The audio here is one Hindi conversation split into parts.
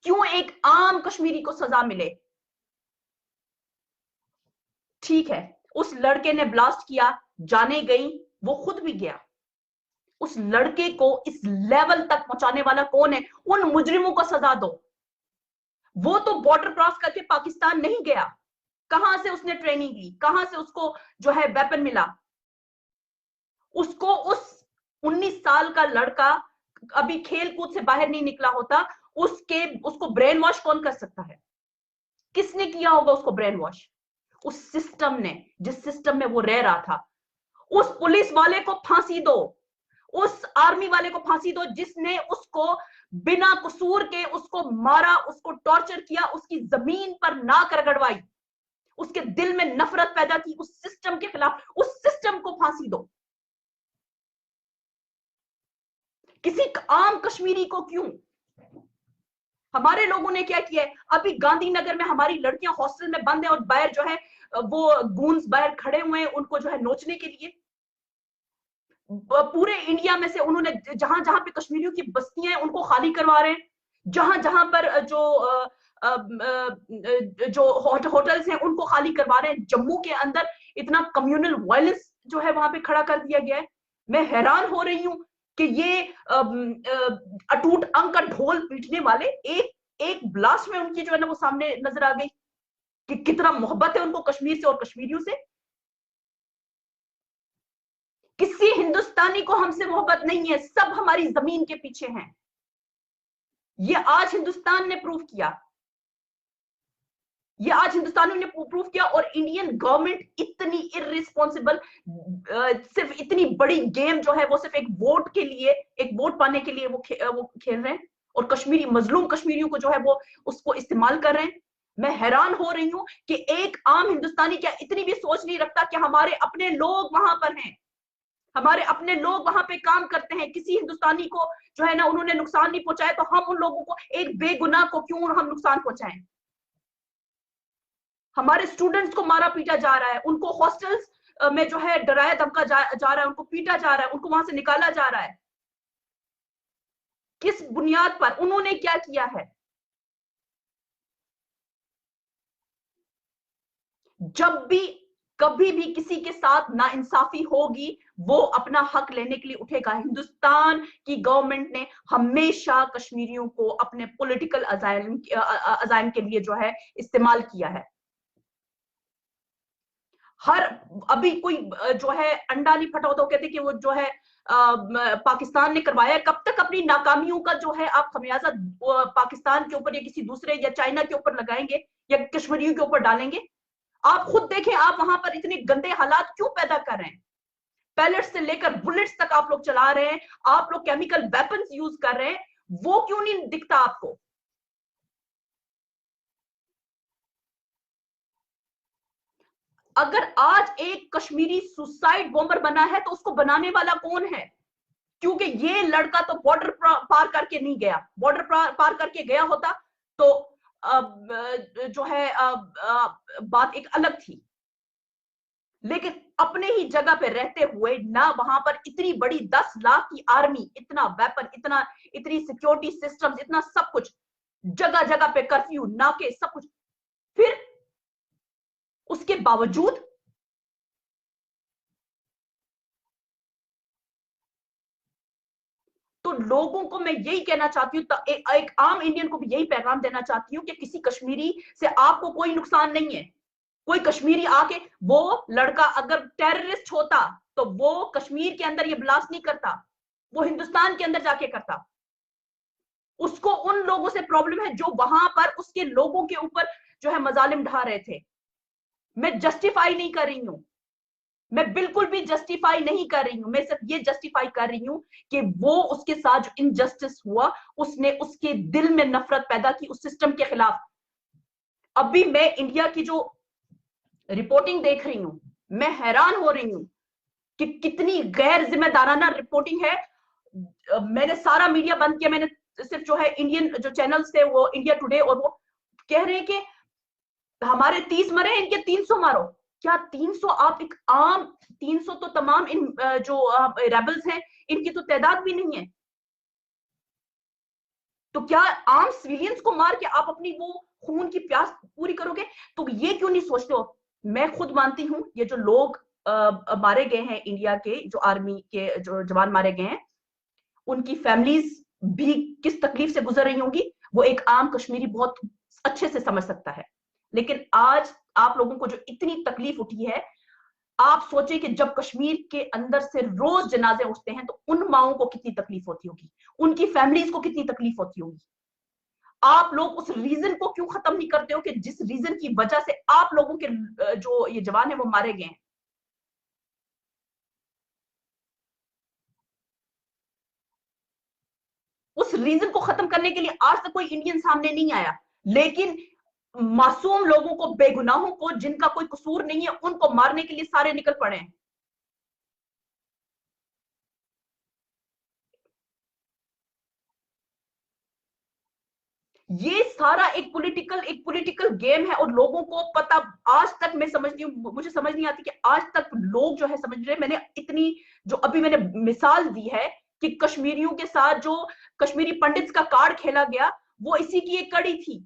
क्यों एक आम कश्मीरी को सजा मिले? ठीक है, उस लड़के ने ब्लास्ट किया, जाने गई, वो खुद भी गया। उस लड़के को इस लेवल तक पहुंचाने वाला कौन है? उन मुजरिमों को सजा दो। वो तो बॉर्डर क्रॉस करके पाकिस्तान नहीं गया। कहां से उसने ट्रेनिंग ली? कहां से उसको जो है वेपन मिला? उसको उस 19 साल का लड़का अभी खेल कूद से बाहर नहीं निकला होता, उसको ब्रेन वॉश कौन कर सकता है? किसने किया होगा उसको ब्रेन वॉश? उस सिस्टम ने, जिस सिस्टम में वो रह रहा था। उस पुलिस वाले को फांसी दो, उस आर्मी वाले को फांसी दो जिसने उसको बिना कसूर के उसको मारा, उसको टॉर्चर किया, उसकी जमीन पर नाक रगड़वाई, उसके दिल में नफरत पैदा की उस सिस्टम के खिलाफ। उस सिस्टम को फांसी दो। किसी आम कश्मीरी को क्यों? हमारे लोगों ने क्या किया है? अभी गांधीनगर में हमारी लड़कियां हॉस्टल में बंद है और बाहर जो है वो गूंज बाहर खड़े हुए हैं उनको जो है नोचने के लिए। पूरे इंडिया में से उन्होंने जहां जहां पे कश्मीरियों की बस्तियां हैं उनको खाली करवा रहे हैं। जहां जहां पर जो होटल्स हैं उनको खाली करवा रहे हैं। जम्मू के अंदर इतना कम्युनल वायलेंस जो है वहां पे खड़ा कर दिया गया है। मैं हैरान हो रही हूँ कि ये अटूट अंग का ढोल पीटने वाले एक एक ब्लास्ट में उनकी जो है ना वो सामने नजर आ गई कि कितना मोहब्बत है उनको कश्मीर से और कश्मीरियों से। किसी हिंदुस्तानी को हमसे मोहब्बत नहीं है, सब हमारी जमीन के पीछे हैं। ये आज हिंदुस्तान ने प्रूव किया, ये आज हिंदुस्तानियों ने प्रूव किया। और इंडियन गवर्नमेंट इतनी इररिस्पॉन्सिबल, सिर्फ इतनी बड़ी गेम जो है वो सिर्फ एक वोट के लिए, एक वोट पाने के लिए वो खेल रहे हैं और कश्मीरी मजलूम कश्मीरियों को जो है वो उसको इस्तेमाल कर रहे हैं। मैं हैरान हो रही हूं कि एक आम हिंदुस्तानी क्या इतनी भी सोच नहीं रखता कि हमारे अपने लोग वहां पर हैं, हमारे अपने लोग वहां पे काम करते हैं। किसी हिंदुस्तानी को जो है ना उन्होंने नुकसान नहीं पहुंचाया तो हम उन लोगों को, एक बेगुनाह को क्यों हम नुकसान पहुंचाएं? हमारे स्टूडेंट्स को मारा पीटा जा रहा है, उनको हॉस्टल्स में जो है डराया धमका जा रहा है, उनको पीटा जा रहा है, उनको वहां से निकाला जा रहा है। किस बुनियाद पर? उन्होंने क्या किया है? जब भी कभी भी किसी के साथ नाइंसाफी होगी वो अपना हक लेने के लिए उठेगा। हिंदुस्तान की गवर्नमेंट ने हमेशा कश्मीरियों को अपने पॉलिटिकल अजायम के लिए जो है इस्तेमाल किया है। हर अभी कोई जो है अंडा नहीं फटा तो कहते कि वो जो है पाकिस्तान ने करवाया। कब तक अपनी नाकामियों का जो है आप खमियाजा पाकिस्तान के ऊपर या किसी दूसरे या चाइना के ऊपर लगाएंगे या कश्मीरियों के ऊपर डालेंगे? आप खुद देखें, आप वहां पर इतने गंदे हालात क्यों पैदा कर रहे हैं? पैलेट्स से लेकर बुलेट्स तक आप लोग चला रहे हैं, आप लोग केमिकल वेपन्स यूज कर रहे हैं, वो क्यों नहीं दिखता आपको? अगर आज एक कश्मीरी सुसाइड बॉम्बर बना है तो उसको बनाने वाला कौन है? क्योंकि ये लड़का तो बॉर्डर पार करके नहीं गया। बॉर्डर पार करके गया होता तो जो है बात एक अलग थी। लेकिन अपने ही जगह पे रहते हुए ना वहां पर इतनी बड़ी 10 लाख की आर्मी, इतना वेपन, इतनी सिक्योरिटी सिस्टम्स, इतना सब कुछ, जगह जगह पे कर्फ्यू, नाके, सब कुछ, फिर उसके बावजूद तो लोगों को मैं यही कहना चाहती हूँ, एक आम इंडियन को भी यही पैगाम देना चाहती हूँ कि किसी कश्मीरी से आपको कोई नुकसान नहीं है। कोई कश्मीरी आके, वो लड़का अगर टेररिस्ट होता तो वो कश्मीर के अंदर ये ब्लास्ट नहीं करता, वो हिंदुस्तान के अंदर जाके करता। उसको उन लोगों से प्रॉब्लम है जो वहां पर उसके लोगों के ऊपर जो है मजालिम ढा रहे थे। मैं जस्टिफाई नहीं कर रही हूं, मैं बिल्कुल भी जस्टिफाई नहीं कर रही हूं। मैं सिर्फ ये जस्टिफाई कर रही हूं कि वो उसके साथ जो इनजस्टिस हुआ, उसने उसके दिल में नफरत पैदा की उस सिस्टम के खिलाफ। अभी मैं इंडिया की जो रिपोर्टिंग देख रही हूं, मैं हैरान हो रही हूं कि कितनी गैर जिम्मेदाराना रिपोर्टिंग है। मैंने सारा मीडिया बंद किया, मैंने सिर्फ जो है इंडियन जो चैनल्स थे वो इंडिया टुडे, और वो कह रहे हैं कि हमारे 30 मरे, इनके 300 मारो। क्या 300? आप एक आम 300 तो तमाम इन जो रेबल्स हैं इनकी तो तादाद भी नहीं है। तो क्या आम सिविलियंस को मार के आप अपनी वो खून की प्यास पूरी करोगे? तो ये क्यों नहीं सोचते हो? मैं खुद मानती हूँ ये जो लोग मारे गए हैं, इंडिया के जो आर्मी के जो जवान मारे गए हैं, उनकी फैमिलीज भी किस तकलीफ से गुजर रही होंगी, वो एक आम कश्मीरी बहुत अच्छे से समझ सकता है। लेकिन आज आप लोगों को जो इतनी तकलीफ उठी है, आप सोचें कि जब कश्मीर के अंदर से रोज जनाजे उठते हैं तो उन माओं को कितनी तकलीफ होती होगी, उनकी फैमिलीज को कितनी तकलीफ होती होगी। आप लोग उस रीजन को क्यों खत्म नहीं करते हो कि जिस रीजन की वजह से आप लोगों के जो ये जवान है वो मारे गए हैं? उस रीजन को खत्म करने के लिए आज तक कोई इंडियन सामने नहीं आया, लेकिन मासूम लोगों को, बेगुनाहों को, जिनका कोई कसूर नहीं है, उनको मारने के लिए सारे निकल पड़े हैं। ये सारा एक पॉलिटिकल गेम है और लोगों को पता, आज तक मैं समझती हूँ, मुझे समझ नहीं आती कि आज तक लोग जो है समझ रहे। मैंने इतनी जो अभी मैंने मिसाल दी है कि कश्मीरियों के साथ जो कश्मीरी पंडित्स का कार्ड खेला गया, वो इसी की एक कड़ी थी।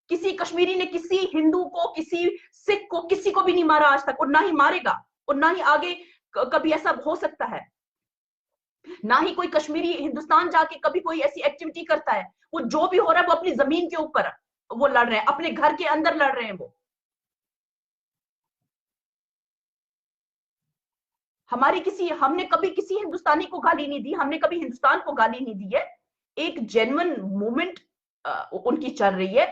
किसी कश्मीरी ने किसी हिंदू को, किसी सिख को, किसी को भी नहीं मारा आज तक, और ना ही मारेगा, और ना ही आगे कभी ऐसा हो सकता है। ना ही कोई कश्मीरी हिंदुस्तान जाके कभी कोई ऐसी एक्टिविटी करता है। वो जो भी हो रहा है वो अपनी जमीन के ऊपर वो लड़ रहे हैं, अपने घर के अंदर लड़ रहे हैं। वो हमने कभी किसी हिंदुस्तानी को गाली नहीं दी, हमने कभी हिंदुस्तान को गाली नहीं दी है। एक जेन्युइन मूवमेंट उनकी चल रही है।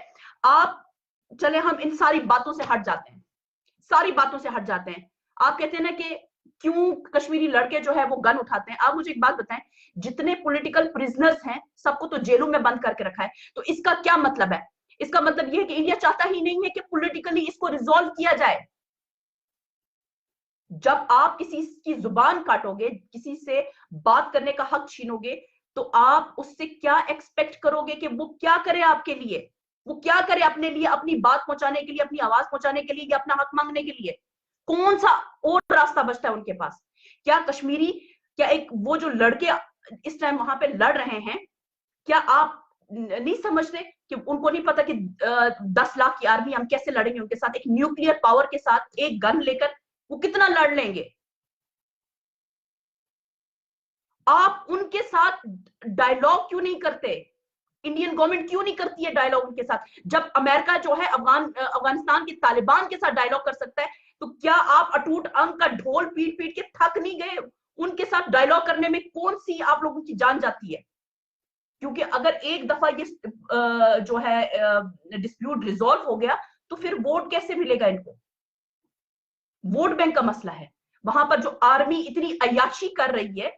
आप चले, हम इन सारी बातों से हट जाते हैं, सारी बातों से हट जाते हैं। आप कहते हैं ना कि क्यों कश्मीरी लड़के जो है वो गन उठाते हैं। आप मुझे एक बात बताएं, जितने पॉलिटिकल प्रिजनर्स हैं सबको तो जेलों में बंद करके रखा है, तो इसका क्या मतलब है? इसका मतलब यह है कि इंडिया चाहता ही नहीं है कि पॉलिटिकली इसको रिजॉल्व किया जाए। जब आप किसी की जुबान काटोगे, किसी से बात करने का हक छीनोगे, तो आप उससे क्या एक्सपेक्ट करोगे कि वो क्या करे आपके लिए? वो क्या करे अपने लिए, अपनी बात पहुंचाने के लिए, अपनी आवाज पहुंचाने के लिए, या अपना हक मांगने के लिए? कौन सा और रास्ता बचता है उनके पास? क्या कश्मीरी, क्या एक वो जो लड़के इस टाइम वहां पे लड़ रहे हैं, क्या आप नहीं समझते कि उनको नहीं पता कि 10 लाख की आर्मी हम कैसे लड़ेंगे उनके साथ? एक न्यूक्लियर पावर के साथ एक गन लेकर वो कितना लड़ लेंगे? आप उनके साथ डायलॉग क्यों नहीं करते? इंडियन गवर्नमेंट क्यों नहीं करती है डायलॉग उनके साथ? जब अमेरिका जो है अफगानिस्तान के तालिबान के साथ डायलॉग कर सकता है, तो क्या आप अटूट अंक का ढोल पीट पीट के थक नहीं गए? उनके साथ डायलॉग करने में कौन सी आप लोगों की जान जाती है? क्योंकि अगर एक दफा ये जो है डिस्प्यूट रिजॉल्व हो गया, तो फिर वोट कैसे मिलेगा इनको? वोट बैंक का मसला है। वहां पर जो आर्मी इतनी अय्याशी कर रही है,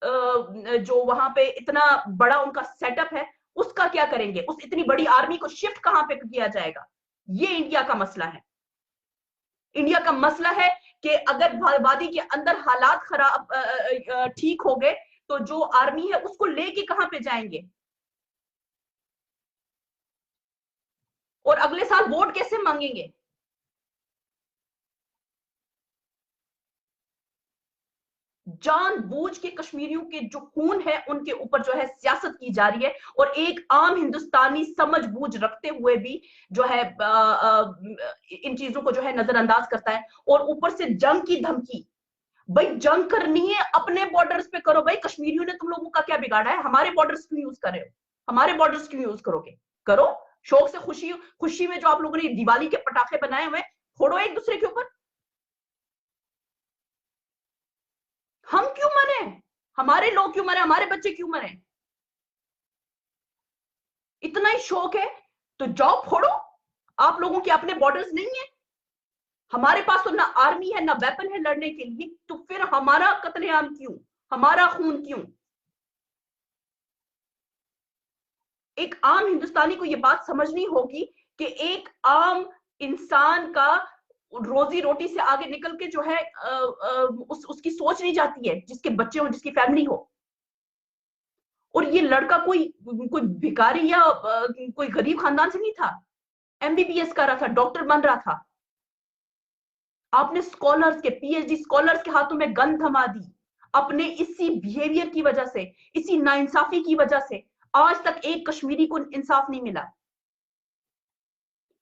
जो वहां पे इतना बड़ा उनका सेटअप है, उसका क्या करेंगे? उस इतनी बड़ी आर्मी को शिफ्ट कहां पे किया जाएगा? ये इंडिया का मसला है। इंडिया का मसला है कि अगर वादी के अंदर हालात खराब ठीक हो गए, तो जो आर्मी है उसको लेके कहां पे जाएंगे? और अगले साल वोट कैसे मांगेंगे? जानबूझ के कश्मीरियों के जो खून है उनके ऊपर जो है सियासत की जा रही है, और एक आम हिंदुस्तानी समझ बूझ रखते हुए भी जो है इन चीजों को जो है नजरअंदाज करता है। और ऊपर से जंग की धमकी। भाई जंग करनी है अपने बॉर्डर्स पे करो। भाई कश्मीरियों ने तुम लोगों का क्या बिगाड़ा है? हमारे बॉर्डर्स क्यों यूज कर रहे हो? हमारे बॉर्डर्स क्यों यूज करोगे? करो शौक से, खुशी खुशी में। जो आप लोगों ने दिवाली के पटाखे बनाए हुए, फोड़ो एक दूसरे के ऊपर। हम क्यों मरे? हमारे लोग क्यों मरे? हमारे बच्चे क्यों मरे? इतना ही शौक है तो जाओ फोड़ो। आप लोगों के अपने बॉर्डर्स नहीं है? हमारे पास तो ना आर्मी है ना वेपन है लड़ने के लिए, तो फिर हमारा कत्लेआम क्यों? हमारा खून क्यों? एक आम हिंदुस्तानी को यह बात समझनी होगी कि एक आम इंसान का रोजी रोटी से आगे निकल के जो है उसकी सोच नहीं जाती है, जिसके बच्चे हो, जिसकी फैमिली हो। और ये लड़का कोई कोई भिखारी या कोई गरीब खानदान से नहीं था। एमबीबीएस कर रहा था, डॉक्टर बन रहा था। आपने स्कॉलर्स के, पीएचडी स्कॉलर्स के हाथों में गन थमा दी। अपने इसी बिहेवियर की वजह से, इसी नाइंसाफी की वजह से आज तक एक कश्मीरी को इंसाफ नहीं मिला।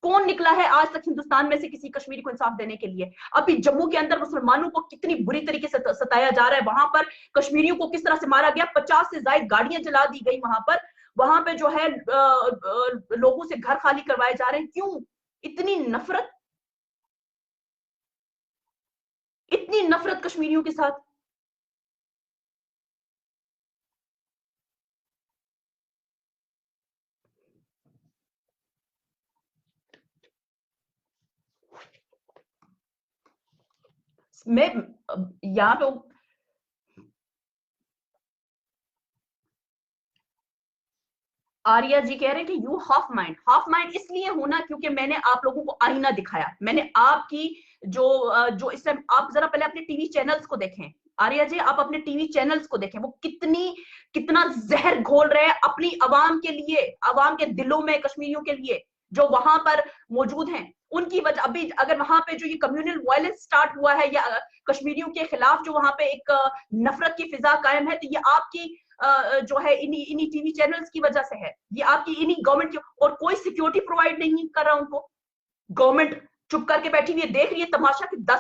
कौन निकला है आज तक हिंदुस्तान में से किसी कश्मीरी को इंसाफ देने के लिए? अभी जम्मू के अंदर मुसलमानों को कितनी बुरी तरीके से सताया जा रहा है, वहां पर कश्मीरियों को किस तरह से मारा गया, 50 से ज्यादा गाड़ियां जला दी गई वहां पे जो है लोगों से घर खाली करवाए जा रहे हैं। क्यों? इतनी नफरत, इतनी नफरत कश्मीरियों के साथ। मैं यहाँ पे आर्या जी कह रहे हैं कि यू हाफ माइंड इसलिए होना क्योंकि मैंने आप लोगों को आईना दिखाया। मैंने आपकी जो इस टाइम, आप जरा पहले अपने टीवी चैनल्स को देखें। आर्या जी, आप अपने टीवी चैनल्स को देखें, वो कितना जहर घोल रहे हैं अपनी आवाम के लिए, आवाम के दिलों में, कश्मीरियों के लिए जो वहां पर मौजूद हैं। उनकी वजह, अभी अगर वहां पे जो ये कम्युनल वायलेंस स्टार्ट हुआ है या कश्मीरियों के खिलाफ जो वहां पे एक नफरत की फिजा कायम है, तो ये आपकी जो है इन्हीं टीवी चैनल्स की वजह से है। ये आपकी इन्हीं गवर्नमेंट की, और कोई सिक्योरिटी प्रोवाइड नहीं कर रहा उनको। गवर्नमेंट चुप करके बैठी हुई है, देख रही है तमाशा कि 10